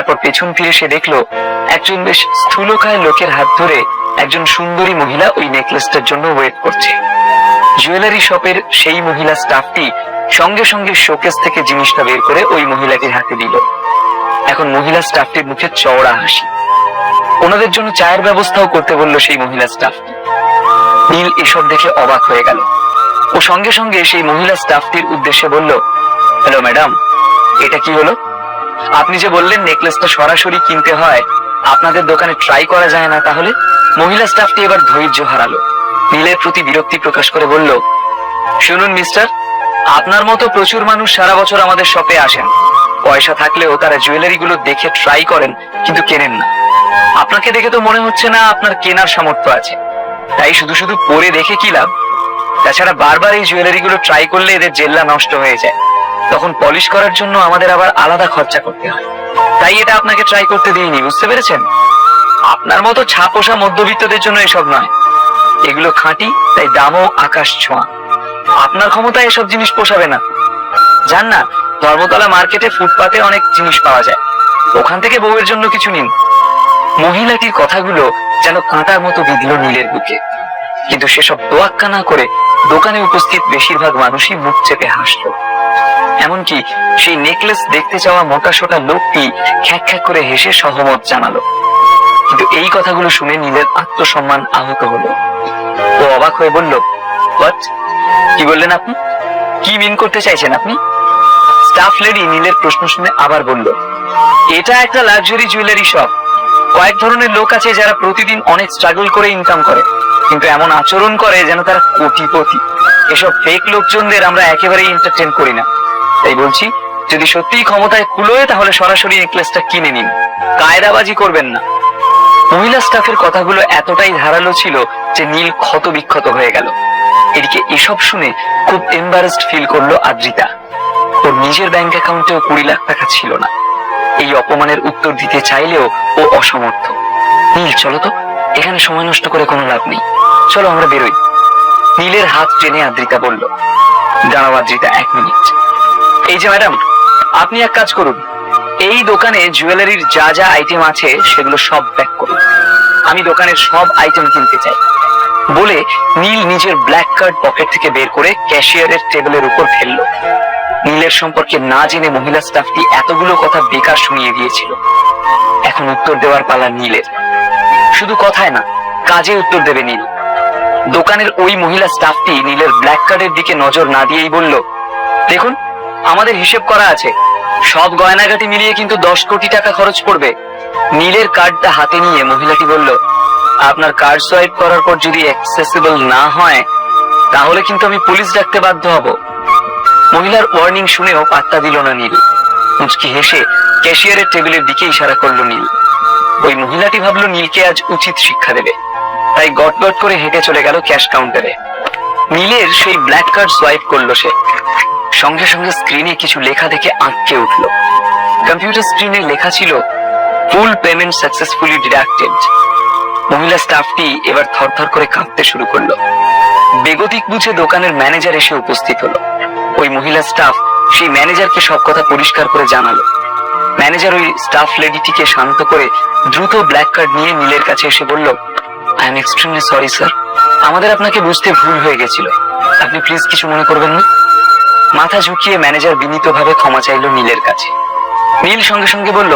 তারপর পেছন ফিরে সে দেখলো একজন বেশ স্থূলকায় লোকের হাত ধরে একজন সুন্দরী মহিলা ওই নেকলেসটার জন্য ওয়েট করছে। জুয়েলারি শপের সেই মহিলা স্টাফটি সঙ্গে সঙ্গে শোকেস থেকে জিনিসটা বের করে ওই মহিলাটির হাতে দিল। এখন মহিলা স্টাফটির মুখে চওড়া হাসি। ওনাদের জন্য চায়ের ব্যবস্থাও করতে বলল সেই মহিলা স্টাফটি। নীল এসব দেখে অবাক হয়ে গেল। ও সঙ্গে সঙ্গে সেই মহিলা স্টাফটির উদ্দেশ্যে বলল, হ্যালো ম্যাডাম, এটা কি হলো? আপনি যে বললেন নেকলেসটা সরাসরি কিনতে হয়, আপনাদের দোকানে ট্রাই করা যায় না তাহলে? মহিলা স্টাফটি এবার ধৈর্য হারালো। নীলের প্রতি বিরক্তি প্রকাশ করে বলল, শুনুন মিস্টার, আপনার মতো প্রচুর মানুষ সারা বছর আমাদের শপে আসেন। পয়সা থাকলেও তারা জুয়েলারি গুলো দেখে ট্রাই করেন, কিন্তু কেনেন না। আপনাকে দেখে তো মনে হচ্ছে না আপনার কেনার সামর্থ্য আছে, তাই শুধু শুধু পরে দেখে কি লাভ? তাছাড়া বারবার এই জুয়েলারি গুলো ট্রাই করলে এদের জেল্লা নষ্ট হয়ে যায়, তখন পলিশ করার জন্য আমাদের আবার আলাদা খরচা করতে হয়। তাই এটা আপনাকে ট্রাই করতে দিইনি, বুঝতে পেরেছেন? আপনার মতো ছাপোষা মধ্যবিত্তদের জন্য এসব নয়, এগুলো খাঁটি, তাই দামও আকাশ ছোঁয়া। আপনার ক্ষমতায় এসব জিনিস পোষাবে না। জান না, ধর্মতলা মার্কেটে ফুটপাতে অনেক জিনিস পাওয়া যায়, ওখান থেকে বউয়ের জন্য কিছু নিন। মহিলাটির কথাগুলো যেন কাঁটার মতো বিঁধল নীলের বুকে, কিন্তু সেসব তোয়াক্কা না করে দোকানে উপস্থিত বেশিরভাগ মানুষই মুখ চেপে হাসলো। এমনকি সেই নেকলেস দেখতে চাওয়া মোটা সোটা লোকটি খ্যাক খ্যাক করে হেসে সহমত জানালো। কিন্তু এই কথাগুলো শুনে নীলের আত্মসম্মান আহত হলো। ও অবাক হয়ে বলল, হোয়াট? কি বললেন আপনি? কি মিন করতে চাইছেন আপনি? স্টাফ লেডি নীলের প্রশ্ন শুনে আবার বলল, এটা একটা লাক্সারি জুয়েলারি শপ। কয়েক ধরনের লোক আছে যারা প্রতিদিন অনেক স্ট্রাগল করে ইনকাম করে, কিন্তু এমন আচরণ করে যেন তারা কোটিপতি। এসব ফেক লোকজনদের আমরা একেবারেই এন্টারটেইন করি না। তাই বলছি, যদি সত্যিই ক্ষমতায় কুলোয় তাহলে সরাসরি নেকলেসটা কিনে নিন, কায়দাবাজি করবেন না। মহিলা স্টাফের কথাগুলো এতটাই ধারালো ছিল যে নীল ক্ষত বিক্ষত হয়ে গেল। এদিকে এসব শুনে খুব এম্বারেসড ফিল করলো আদ্রিতা। ওর নিজের ব্যাংক অ্যাকাউন্টেও 20 লাখ টাকা ছিল না। এই অপমানের উত্তর দিতে চাইলেও ও অসমর্থ। নীল, চলো তো, এখানে সময় নষ্ট করে কোনো লাভ নেই, চলো আমরা বেরোই। নীলের হাত টেনে আদ্রিতা বলল, দাঁড়াও আদ্রিতা, 1 মিনিট। এই যে ম্যাডাম, আপনি এক কাজ করুন, এই দোকানে জুয়েলারির যা যা আইটেম আছে সেগুলো সব প্যাক করুন। আমি দোকানের সব আইটেম কিনতে চাই। বলে নীল নিজের ব্ল্যাক কার্ড পকেট থেকে বের করে ক্যাশিয়ারের টেবিলের উপর ফেললো। নীলের সম্পর্কে না জেনে মহিলা স্টাফটি এতগুলো কথা বেকার শুনিয়ে দিয়েছিল। এখন উত্তর দেওয়ার পালা নীলের। শুধু কথায় না, কাজে উত্তর দেবে নীল। দোকানের ওই মহিলা স্টাফটি নীলের ব্ল্যাক কার্ডের দিকে নজর না দিয়েই বলল, দেখুন, আমাদের হিসেব করা আছে, সব গয়নাগাটি মিলিয়ে কিন্তু 10 কোটি টাকা খরচ পড়বে। নীলের কার্ডটা হাতে নিয়ে মহিলাটি বলল, আপনার কার্ড সোয়াইপ করার পর যদি অ্যাক্সেসিবল না হয় তাহলে কিন্তু আমি পুলিশ ডাকতে বাধ্য হব। মহিলার ওয়ার্নিং শুনেও পাত্তা দিল না নীল। মুচকি হেসে ক্যাশিয়ারের টেবিলের দিকে ইশারা করলো নীল। ওই মহিলাটি ভাবলো নীলকে আজ উচিত শিক্ষা দেবে, তাই গট গট করে হেঁটে চলে গেল ক্যাশ কাউন্টারে। নীলের সেই ব্ল্যাক কার্ড সোয়াইপ করলো সে। সঙ্গে সঙ্গে স্ক্রিনে কিছু লেখা দেখে আঁতকে উঠল। কম্পিউটার স্ক্রিনে লেখা ছিল, ফুল পেমেন্ট সাকসেসফুলি ডিডাক্টেড। মহিলা স্টাফটি এবার থরথর করে কাঁপতে শুরু করলো। বেগতিক বুঝে দোকানের ম্যানেজার এসে উপস্থিত হলো। ওই মহিলা স্টাফ সেই ম্যানেজারকে সব কথা পরিষ্কার করে জানালো। ম্যানেজার ওই স্টাফ লেডিটিকে শান্ত করে দ্রুত ব্ল্যাক কার্ড নিয়ে নীলের কাছে এসে বলল, I am extremely sorry sir, আমাদের আপনাকে বুঝতে ভুল হয়ে গেছিল, আপনি প্লিজ কিছু মনে করবেন না। মাথা ঝুঁকিয়ে ম্যানেজার বিনীতভাবে ক্ষমা চাইল নীলের কাছে। নীল সঙ্গে সঙ্গে বলল,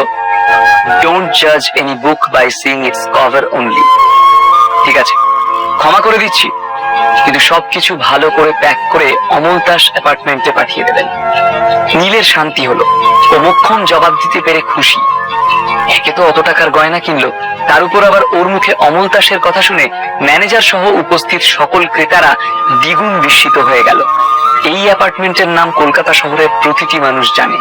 ডোন্ট জাজ any book by seeing its cover only. ঠিক আছে, ক্ষমা করে দিচ্ছি, কিন্তু সবকিছু ভালো করে প্যাক করে অমলতাস অ্যাপার্টমেন্টে পাঠিয়ে দেবেন। নীলের শান্তি হলো। ও মুখক্ষণ জবাব দিতে পেরে খুশি। একে তো অত টাকার গয়না কিনলো, তার উপর আবার ওর মুখে অমলতাসের কথা শুনে ম্যানেজার সহ উপস্থিত সকল ক্রেতারা দ্বিগুণ বিস্মিত হয়ে গেল। এই অ্যাপার্টমেন্টের নাম কলকাতা শহরের প্রতিটি মানুষ জানে।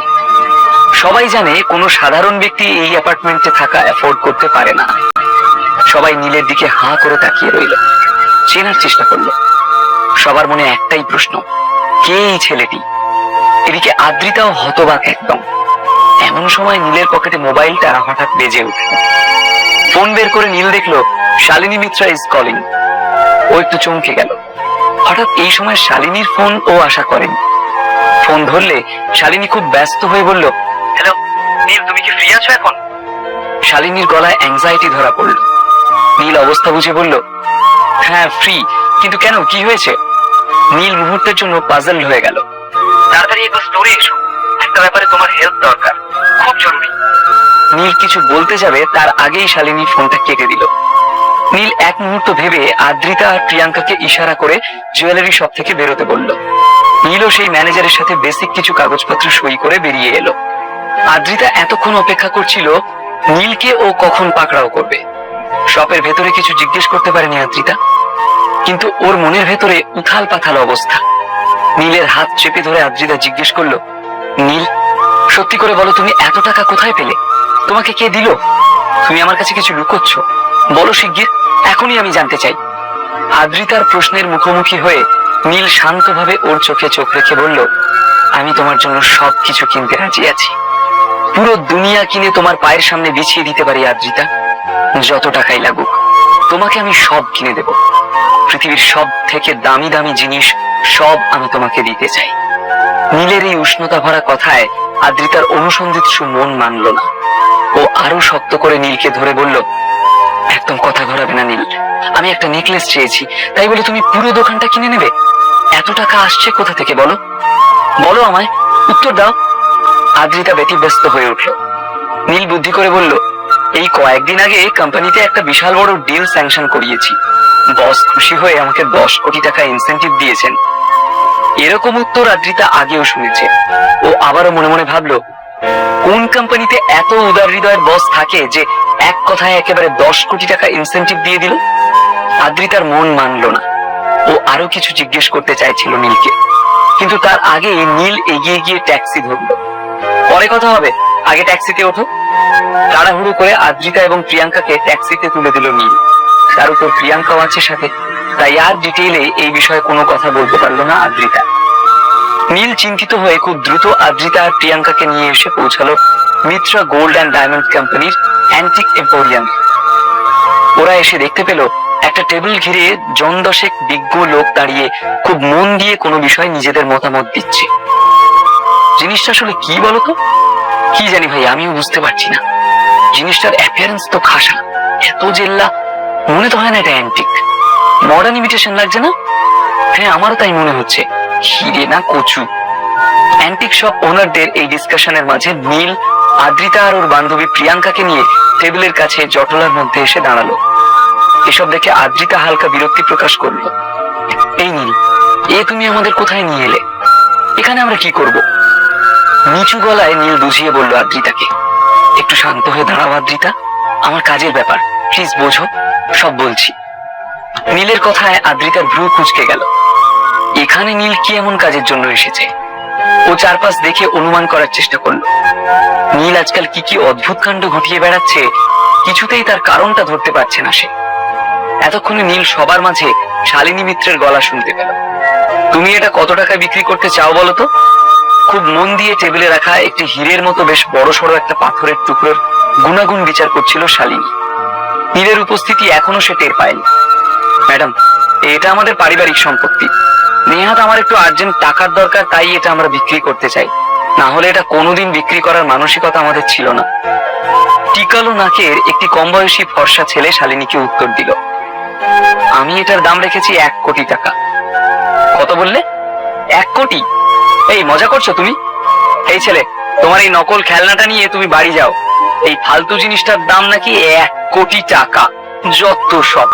সবাই জানে কোনো সাধারণ ব্যক্তি এই অ্যাপার্টমেন্টে থাকা অ্যাফোর্ড করতে পারে না। সবাই নীলের দিকে হাঁ করে তাকিয়ে রইল, চেনার চেষ্টা করলো। সবার মনে একটাই প্রশ্ন, কে এই ছেলেটি? এদিকে আদ্রিতাও হতবাক একদম। এমন সময় নীলের পকেটে মোবাইলটা হঠাৎ বেজে উঠল। ফোন বের করে নীল দেখলো শালিনী মিত্রা ইজ কলিং। ও একটু চমকে গেল। হঠাৎ এই সময় শালিনীর ফোন ও আশা করেন। ফোন ধরলে শালিনী খুব ব্যস্ত হয়ে বলল, হ্যালো নীল, তুমি কি ফ্রি আছো এখন? শালিনীর গলায় অ্যাংজাইটি ধরা পড়ল। নীল অবস্থা বুঝে বলল, হ্যাঁ ফ্রি, কিন্তু কেন, কি হয়েছে? নীল মুহূর্তের জন্য পাজল হয়ে গেল। তাড়াতাড়ি একবার স্টোরে এসো, একটা ব্যাপারে তোমার হেল্প দরকার, খুব জরুরি। নীল কিছু বলতে যাবে তার আগেই শালিনী ফোনটা কেটে দিল। নীল এক মুহূর্ত ভেবে আদ্রিতা আর প্রিয়াঙ্কাকে ইশারা করে জুয়েলারি শপ থেকে বেরোতে বলল। নীলও সেই ম্যানেজারের সাথে বেসিক কিছু কাগজপত্র সই করে বেরিয়ে এলো। আদ্রিতা এতক্ষণ অপেক্ষা করছিল নীলকে ও কখন পাকড়াও করবে। শপের ভেতরে কিছু জিজ্ঞেস করতে পারেনি আদ্রিতা, কিন্তু ওর মনের ভেতরে উথাল পাথাল অবস্থা। নীলের হাত চেপে ধরে আদ্রিতা জিজ্ঞেস করলো, নীল সত্যি করে বলো, তুমি এত টাকা কোথায় পেলে? তোমাকে কে দিল? তুমি আমার কাছে কিছু লুকোচ্ছ, বলো শিগগির, এখনই আমি জানতে চাই। আদ্রিতার প্রশ্নের মুখোমুখি হয়ে নীল শান্তভাবে ওর চোখে চোখ রেখে বলল, আমি তোমার জন্য সবকিছু কিনতে রাজি আছি, পুরো দুনিয়া কিনে তোমার পায়ের সামনে বিছিয়ে দিতে পারি আদ্রিতা, যত টাকাই লাগুক তোমাকে আমি সব কিনে দেব। পৃথিবীর সব থেকে দামি দামি জিনিস সব আমি তোমাকে দিতে চাই। নীলের এই উষ্ণতা ভরা কথায় আদ্রিতার অনুসন্ধিৎসু মন মানল না। ও আরো শক্ত করে নীলকে ধরে বলল, একদম কথা ঘোরাবে না নীল, আমি একটা নেকলেস চেয়েছি, তাই বলে তুমি পুরো দোকানটা কিনে নেবে? এত টাকা আসছে কোথা থেকে বলো, বলো আমায়, উত্তর দাও। আদ্রিতা ব্যতিব্যস্ত হয়ে উঠল। নীল বুদ্ধি করে বলল, এই কয়েকদিন আগে কোম্পানিতে একটা বিশাল বড় ডিল স্যাংশন করিয়েছি, বস খুশি হয়ে আমাকে 10 কোটি টাকা ইনসেন্টিভ দিয়েছেন। এরকম উত্তর আদ্রিতা আগেও শুনেছে। ও আবারও মনে মনে ভাবলো, কোন কোম্পানিতে এত উদার হৃদয়ের বস থাকে যে এক কথায় একেবারে 10 কোটি টাকা ইনসেন্টিভ দিয়ে দিল? আদ্রিতার মন মানল না। ও আরো কিছু জিজ্ঞেস করতে চাইছিল নীলকে, কিন্তু তার আগে নীল এগিয়ে গিয়ে ট্যাক্সি ধরল। পরে কথা হবে, আগে ট্যাক্সিতে ওঠো। তাড়াহুড়ো করে আদ্রিতা এবং প্রিয়াঙ্কাকে ট্যাক্সিতে তুলে দিল নীল। তার উপর প্রিয়াঙ্কাও আছে সাথে, তাই আর ডিটেইলে এই বিষয়ে কোনো কথা বলতে পারলো না আদ্রিতা। নীল চিন্তিত হয়ে খুব দ্রুত আদ্রিতা আর প্রিয়াঙ্কাকে নিয়ে এসে পৌঁছালো মিত্রা গোল্ড অ্যান্ড ডায়মন্ড কোম্পানির অ্যান্টিক এম্পোরিয়াম। ওরা এসে দেখতে পেল একটা টেবিল ঘিরে জন 10 বিজ্ঞ লোক দাঁড়িয়ে খুব মন দিয়ে কোনো বিষয়ে নিজেদের মতামত দিচ্ছে। জিনিসটা আসলে কি বলতো? কি জানি ভাই, আমিও বুঝতে পারছি না। জিনিসটার অ্যাপিয়ারেন্স তো খাসা, এত জেল্লা, মনে তো হয় না এটা অ্যান্টিক। মডার্ন ইমিটেশন লাগছে না? হ্যাঁ, আমারও তাই মনে হচ্ছে, হিরে না কচু। অ্যান্টিক শপ ওনারদের এই ডিসকাশনের মাঝে নীল আদ্রিতা আর ওর বান্ধবী প্রিয়াঙ্কাকে নিয়ে টেবিলের কাছে জটলার মধ্যে এসে দাঁড়ালো। এসব দেখে আদ্রিতা হালকা বিরক্তি প্রকাশ করলো। এই নীল, এ তুমি আমাদের কোথায় নিয়ে এলে? এখানে আমরা কি করব? নিচু গলায় নীল বুঝিয়ে বলল আদ্রিতাকে, একটু শান্ত হয়ে দাঁড়াও আদ্রিতা, আমার কাজের ব্যাপার, প্লিজ বোঝো, সব বলছি। নীলের কথায় আদ্রিতার ভ্রু কুঁচকে গেল। এখানে নীল কি এমন কাজের জন্য এসেছে? ও চারপাশ দেখে অনুমান করার চেষ্টা করলো। নীল আজকাল কি কি অদ্ভুত কাণ্ড ঘটিয়ে বেড়াচ্ছে, কিছুতেই তার কারণটা ধরতে পারছে না সে। এতক্ষণে নীল সবার মাঝে শালিনী মিত্রের গলা শুনতে পেল। তুমি এটা কত টাকায় বিক্রি করতে চাও বলো তো? খুব মন দিয়ে টেবিলে রাখা একটি হীরের মতো বেশ বড় সড়ো একটা পাথরের টুকরোর গুণাগুণ বিচার করছিল শালিনী। নীলের উপস্থিতি এখনো সে টের পায়নি। ম্যাডাম, এটা আমাদের পারিবারিক সম্পত্তি, নেহাত আমার একটু আর্জেন্ট টাকার দরকার, তাই এটা আমরা বিক্রি করতে চাই, না হলে এটা কোনোদিন বিক্রি করার মানসিকতা আমাদের ছিল না। টিকালো নাকের একটি কম বয়সী ফর্সা ছেলে শালিনীকে উত্তর দিল, আমি এটার দাম রেখেছি 1 কোটি টাকা। কত বললে? 1 কোটি? এই মজা করছো তুমি? এই ছেলে, তোমার এই নকল খেলনাটা নিয়ে তুমি বাড়ি যাও। এই ফালতু জিনিসটার দাম নাকি 1 কোটি টাকা, যত সব।